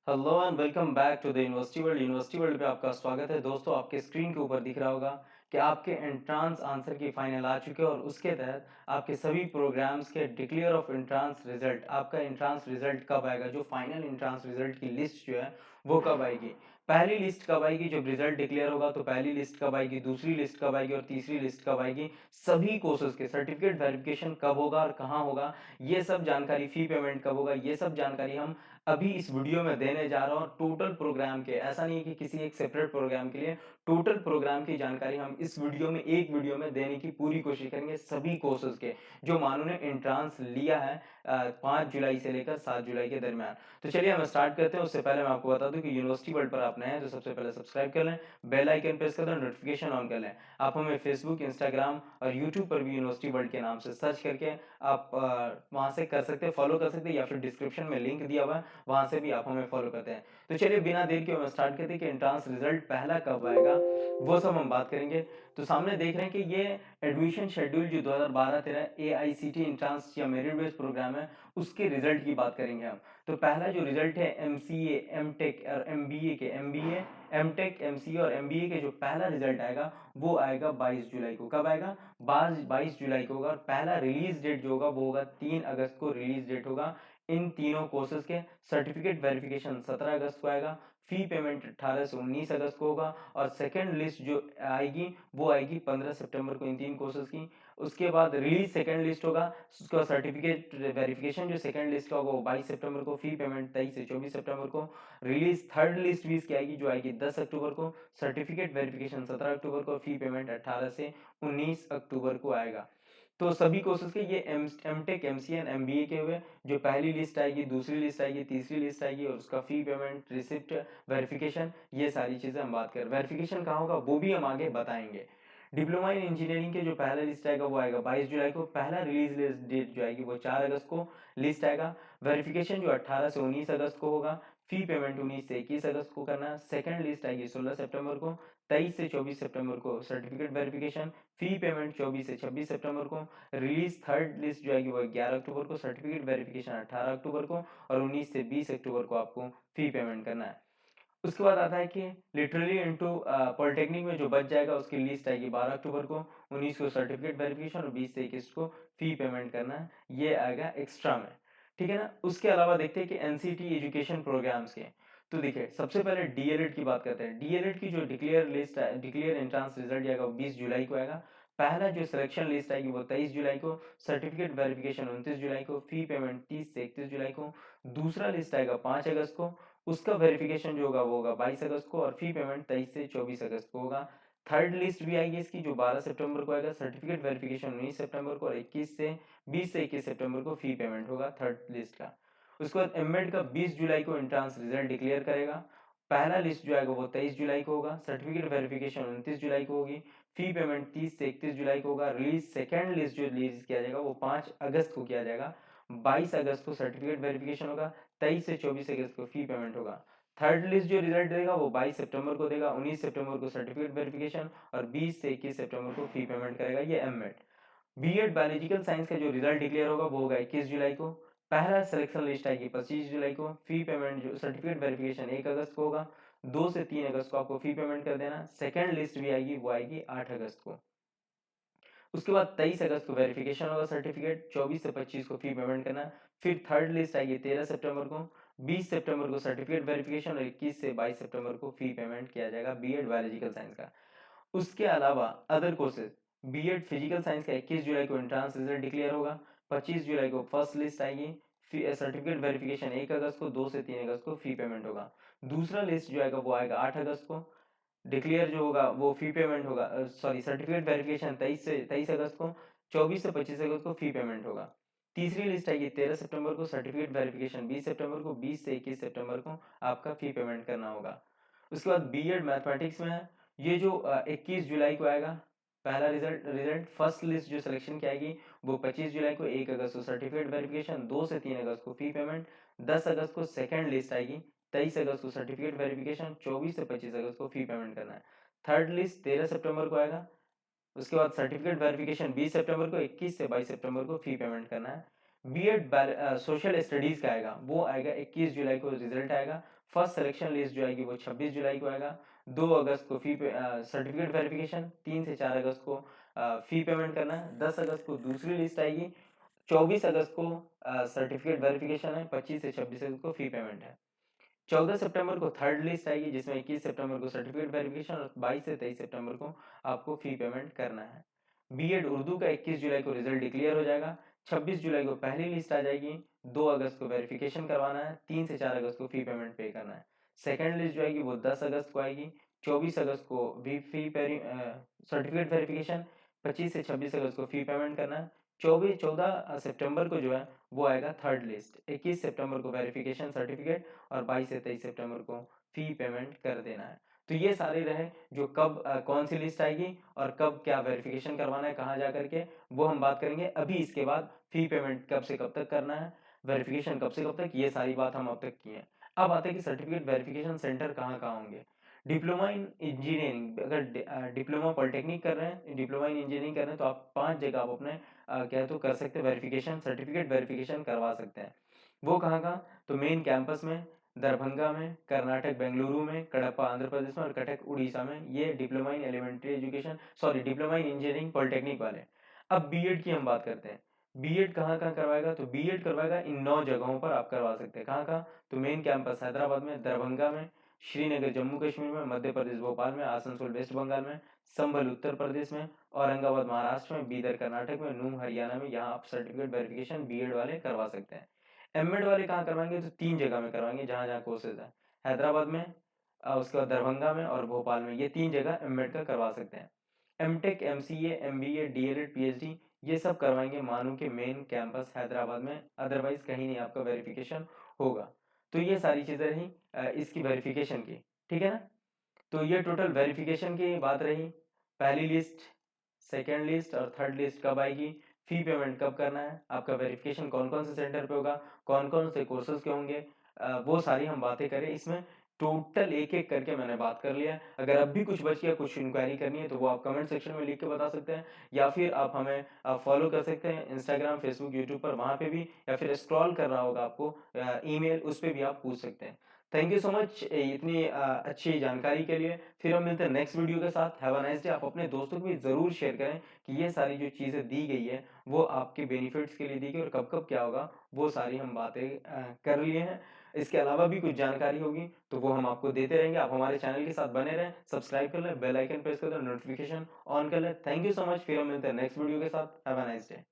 Hello and welcome back to the university world पे आपका स्वागत है दोस्तों। आपके स्क्रीन के ऊपर दिख रहा होगा कि आपके एंट्रांस आंसर की फाइनल आ चुके हैं और उसके तहत आपके सभी प्रोग्राम्स के डिक्लेयर ऑफ एंट्रांस रिजल्ट, आपका एंट्रांस रिजल्ट कब आएगा, जो फाइनल एंट्रांस रिजल्ट की लिस्ट जो है वो कब आएगी। पहली लिस्ट कब आएगी, जब रिजल्ट डिक्लेयर होगा तो पहली लिस्ट कब आएगी, दूसरी लिस्ट कब आएगी और तीसरी लिस्ट कब आएगी। सभी कोर्सेज के सर्टिफिकेट वेरिफिकेशन कब होगा और कहाँ होगा, ये सब जानकारी, फी पेमेंट कब होगा, ये सब जानकारी हम अभी इस वीडियो में देने जा रहा हूं। टोटल प्रोग्राम के, ऐसा नहीं है कि किसी एक सेपरेट प्रोग्राम के लिए, टोटल प्रोग्राम की जानकारी हम इस वीडियो में, एक वीडियो में देने की पूरी कोशिश करेंगे सभी कोर्सेज के जो मानू ने एंट्रांस लिया है 5 जुलाई से लेकर 7 जुलाई के दरमियान। तो चलिए हम स्टार्ट करते हैं। उससे पहले मैं आपको बता दूं कि यूनिवर्सिटी वर्ल्ड पर आप नए हैं तो सबसे पहले सब्सक्राइब कर लें, बेल आइकन प्रेस कर दें, नोटिफिकेशन ऑन कर लें। आप हमें फेसबुक, इंस्टाग्राम और यूट्यूब पर भी यूनिवर्सिटी वर्ल्ड के नाम से सर्च करके आप वहां से कर सकते हैं, फॉलो कर सकते हैं, या फिर डिस्क्रिप्शन में लिंक दिया हुआ है, वहां से भी आप हमें फॉलो करते हैं। तो चलिए बिना देर के हम स्टार्ट करते हैं कि एंट्रांस रिजल्ट पहला कब आएगा, वो सब हम बात करेंगे। तो सामने देख रहे हैं कि ये एडमिशन शेड्यूल जो 2012-13 AICTE एंट्रांस या मेरिट बेस्ड प्रोग्राम है, उसके रिजल्ट की बात करेंगे हम। तो पहला जो रिजल्ट है MCA, MTech और MBA के, MBA, MTech, MCA और MBA के जो पहला रिजल्ट आएगा वो आएगा 22 जुलाई को। कब आएगा? 22 जुलाई को होगा। और पहला रिलीज डेट जो होगा वो होगा 3 अगस्त को रिलीज डेट होगा। इन तीनों कोर्सेज के सर्टिफिकेट वेरिफिकेशन 17 अगस्त को आएगा, फी पेमेंट 18 से 19 अगस्त को होगा और सेकेंड लिस्ट जो आएगी वो आएगी 15 सितंबर को इन तीन कोर्सेज की। उसके बाद रिलीज सेकेंड लिस्ट होगा, उसका सर्टिफिकेट वेरिफिकेशन जो सेकेंड लिस्ट का होगा वो 22 सितंबर को, फी पेमेंट 23 से 24 सितंबर को। रिलीज थर्ड लिस्ट भी इसकी आएगी जो आएगी 10 अक्टूबर को, सर्टिफिकेट वेरिफिकेशन 17 अक्टूबर को, फी पेमेंट 18 से 19 अक्टूबर को आएगा। तो सभी कोर्सेज के ये एमटेक, एमसीए एंड एमबीए के हुए। जो पहली लिस्ट आएगी, दूसरी लिस्ट आएगी, तीसरी लिस्ट आएगी और उसका फी पेमेंट, रिसिप्ट, वेरिफिकेशन, ये सारी चीजें हम बात करें। वेरिफिकेशन कहाँ होगा वो भी हम आगे बताएंगे। डिप्लोमा इन इंजीनियरिंग के जो पहला लिस्ट आएगा वो आएगा 22 जुलाई को। पहला रिलीज डेट जो आएगी वो 4 अगस्त को लिस्ट आएगा। वेरिफिकेशन जो 18 से 19 अगस्त को होगा, फी पेमेंट 19 से 21 अगस्त को करना है। सेकंड लिस्ट आएगी 16 सितंबर को, 23 से 24 सितंबर को सर्टिफिकेट वेरिफिकेशन, फी पेमेंट 24 से 26 सितंबर को। रिलीज थर्ड लिस्ट जो आएगी वो 11 अक्टूबर को, सर्टिफिकेट वेरिफिकेशन 18 अक्टूबर को और 19 से 20 अक्टूबर को आपको फी पेमेंट करना है। उसके बाद आता है कि लिटरली इनटू पॉलिटेक्निक में जो बच जाएगा उसकी लिस्ट आएगी 12 अक्टूबर को, 19 को सर्टिफिकेट वेरिफिकेशन और 20 से 21 को फी पेमेंट करना है। ये आएगा एक्स्ट्रा में, ठीक है ना। उसके अलावा देखते हैं कि एनसीटी एजुकेशन प्रोग्राम्स के। तो देखिए सबसे पहले डीएलएड की बात करते हैं। डीएलएड की जो डिक्लेयर लिस्ट है, डिक्लेयर एंट्रांस रिजल्ट आएगा वो 20 जुलाई को आएगा। पहला जो सिलेक्शन लिस्ट आएगी वो 23 जुलाई को, सर्टिफिकेट वेरिफिकेशन 29 जुलाई को, फी पेमेंट 30 से 31 जुलाई को। दूसरा लिस्ट आएगा 5 अगस्त को, उसका वेरिफिकेशन जो होगा वो होगा 22 अगस्त को और फी पेमेंट 23 से 24 अगस्त को होगा। थर्ड लिस्ट भी आएगी इसकी जो 12 सितंबर को आएगा, सर्टिफिकेट वेरिफिकेशन 19 सितंबर को और 20 से 21 सितंबर को फी पेमेंट होगा थर्ड लिस्ट का। उसके बाद एमएड का 20 जुलाई को एंट्रांस रिजल्ट डिक्लेयर करेगा। पहला लिस्ट जो आएगा वो 23 जुलाई को होगा, सर्टिफिकेट वेरिफिकेशन 29 जुलाई को होगी, फी पेमेंट 30 से 31 जुलाई को होगा। रिलीज सेकेंड लिस्ट जो रिलीज किया जाएगा वो 5 अगस्त को किया जाएगा। 22 अगस्त को सर्टिफिकेट वेरिफिकेशन होगा, 23 से 24 अगस्त को फी पेमेंट होगा। थर्ड लिस्ट जो रिजल्ट देगा वो 22 सितंबर को देगा, 19 सितंबर को सर्टिफिकेट वेरिफिकेशन और 20 से 21 सितंबर को फी पेमेंट करेगा। ये एमएड। बीएड बायोलॉजिकल साइंस का जो रिजल्ट डिक्लेयर होगा वो होगा 21 जुलाई को। पहला सिलेक्शन लिस्ट आएगी 25 जुलाई को, फी पेमेंट जो सर्टिफिकेट वेरिफिकेशन 1 अगस्त को होगा, 2 से 3 अगस्त को आपको फी पेमेंट कर देना। सेकेंड लिस्ट भी आएगी वो आएगी 8 अगस्त को। उसके बाद 23 अगस्त को वेरिफिकेशन होगा सर्टिफिकेट, 24 से 25 को फी पेमेंट करना। फिर थर्ड लिस्ट आएगी 13 सितंबर को, 20 सितंबर को सर्टिफिकेट वेरिफिकेशन और 21 से 22 सितंबर को फी पेमेंट किया जाएगा बीएड बायोलॉजिकल साइंस का। उसके अलावा other courses, B Ed physical science का 21 जुलाई को एंट्रांस रिजल्ट डिक्लेयर होगा, 25 जुलाई को फर्स्ट लिस्ट आएगी, सर्टिफिकेट वेरिफिकेशन 1 अगस्त को, 2 से 3 अगस्त को फी पेमेंट होगा। दूसरा लिस्ट जो आएगा वो आएगा 8 अगस्त को। डिक्लेयर जो होगा वो फी पेमेंट होगा, सॉरी सर्टिफिकेट वेरिफिकेशन 23 अगस्त को, 24 से 25 अगस्त को फी पेमेंट होगा। तीसरी लिस्ट आएगी 13 सितंबर को, सर्टिफिकेट वेरिफिकेशन 20 सितंबर को, 20 से 21 सितंबर को आपका फी पेमेंट करना होगा। उसके बाद बीएड मैथमेटिक्स में है, ये जो 21 जुलाई को आएगा पहला रिजल्ट। फर्स्ट लिस्ट जो सिलेक्शन की आएगी वो 25 जुलाई को, 1 अगस्त को सर्टिफिकेट वेरिफिकेशन, 2 से 3 अगस्त को फी पेमेंट, 10 अगस्त को सेकेंड लिस्ट आएगी, 23 अगस्त को सर्टिफिकेट वेरिफिकेशन, 24 से 25 अगस्त को फी पेमेंट करना है। थर्ड लिस्ट 13 सितंबर को आएगा। उसके बाद सर्टिफिकेट वेरिफिकेशन 20 सितंबर को, 21 से 22 सितंबर को फी पेमेंट करना है। बीएड सोशल स्टडीज का आएगा, वो आएगा 21 जुलाई को रिजल्ट आएगा। फर्स्ट सिलेक्शन लिस्ट जो आएगी वो 26 जुलाई को आएगा। 2 अगस्त को सर्टिफिकेट वेरिफिकेशन, 3 से 4 अगस्त को फी पेमेंट करना है। 10 अगस्त को दूसरी लिस्ट आएगी। 24 अगस्त को सर्टिफिकेट वेरिफिकेशन है। 25 से 26 अगस्त को फी पेमेंट है। 14 सितंबर को थर्ड लिस्ट आएगी, जिसमें 21 सितंबर को सर्टिफिकेट वेरिफिकेशन और 22 से 23 सितंबर को आपको फी पेमेंट करना है। बीएड उर्दू का 21 जुलाई को रिजल्ट डिक्लेयर हो जाएगा। 26 जुलाई को पहली लिस्ट आ जाएगी। 2 अगस्त को वेरिफिकेशन करवाना है। 3 से 4 अगस्त को फी पेमेंट पे करना है। सेकेंड लिस्ट जो आएगी वो 10 अगस्त को आएगी। 24 अगस्त को भी सर्टिफिकेट वेरिफिकेशन। 25 से 26 अगस्त को फी पेमेंट करना है। 14 सितंबर को जो है वो आएगा थर्ड लिस्ट। 21 सितंबर को वेरिफिकेशन सर्टिफिकेट और 22 से 23 सितंबर को फी पेमेंट कर देना है। तो ये सारे रहे जो कब कौन सी लिस्ट आएगी और कब क्या वेरिफिकेशन करवाना है, कहाँ जा करके, वो हम बात करेंगे। अभी इसके बाद फी पेमेंट कब से कब तक करना है, वेरिफिकेशन कब से कब तक, ये सारी बात हम अब तक की है। अब आते हैं कि सर्टिफिकेट वेरिफिकेशन सेंटर कहाँ कहाँ होंगे। डिप्लोमा इन इंजीनियरिंग, अगर डिप्लोमा पॉलिटेक्निक कर रहे हैं, डिप्लोमा इन इंजीनियरिंग कर रहे हैं, तो आप 5 जगह आप अपने क्या तो कर सकते हैं, वेरिफिकेशन सर्टिफिकेट वेरिफिकेशन करवा सकते हैं। वो कहाँ कहाँ, तो मेन कैंपस में, दरभंगा में, कर्नाटक बेंगलुरु में, कडप्पा आंध्र प्रदेश में और कटक उड़ीसा में। ये diploma in elementary education, sorry diploma in engineering polytechnic वाले। अब बीएड की हम बात करते हैं। बीएड कहाँ कहाँ करवाएगा, तो बीएड करवाएगा इन 9 जगहों पर आप करवा सकते हैं। कहाँ कहाँ, तो मेन कैंपस हैदराबाद में, दरभंगा में, श्रीनगर जम्मू कश्मीर में, मध्य प्रदेश भोपाल में, आसनसोल वेस्ट बंगाल में, संभल उत्तर प्रदेश में, औरंगाबाद महाराष्ट्र में, बीदर कर्नाटक में, नूह हरियाणा में। यहाँ आप सर्टिफिकेट वेरिफिकेशन बीएड वाले करवा सकते हैं। एमएड वाले कहाँ करवाएंगे, तो 3 जगह में करवाएंगे जहाँ जहाँ कोर्सेज है। हैदराबाद में, उसके बाद दरभंगा में और भोपाल में। ये 3 जगह एमएड का करवा सकते हैं। M Tech, MCA, MBA, D El Ed, PhD ये सब करवाएंगे मानू के मेन कैंपस हैदराबाद में। अदरवाइज कहीं नहीं आपका वेरिफिकेशन होगा। तो ये सारी चीजें रही इसकी वेरिफिकेशन की, ठीक है ना। तो ये टोटल वेरिफिकेशन की बात रही। पहली लिस्ट, सेकेंड लिस्ट और थर्ड लिस्ट कब आएगी, फी पेमेंट कब करना है, आपका वेरिफिकेशन कौन कौन से सेंटर पे होगा, कौन कौन से कोर्सेज के होंगे, वो सारी हम बातें करें। इसमें टोटल एक एक करके मैंने बात कर लिया। अगर अब भी कुछ बच गया, कुछ इंक्वायरी करनी है, तो वो आप कमेंट सेक्शन में लिख के बता सकते हैं, या फिर आप हमें फॉलो कर सकते हैं इंस्टाग्राम, फेसबुक, यूट्यूब पर, वहां पे भी, या फिर स्क्रॉल कर रहा होगा आपको ईमेल, उस पर भी आप पूछ सकते हैं। थैंक यू सो मच इतनी अच्छी जानकारी के लिए। फिर हम मिलते हैं नेक्स्ट वीडियो के साथ। Have a nice day. आप अपने दोस्तों को भी ज़रूर शेयर करें कि ये सारी जो चीज़ें दी गई है वो आपके बेनिफिट्स के लिए दी गई, और कब कब क्या होगा वो सारी हम बातें कर लिए हैं। इसके अलावा भी कुछ जानकारी होगी तो वो हम आपको देते रहेंगे। आप हमारे चैनल के साथ बने रहें, सब्सक्राइब कर लें, बेल आइकन प्रेस कर दें, नोटिफिकेशन ऑन कर लें। Thank you so much. फिर हम मिलते हैं नेक्स्ट वीडियो के साथ। Have a nice day.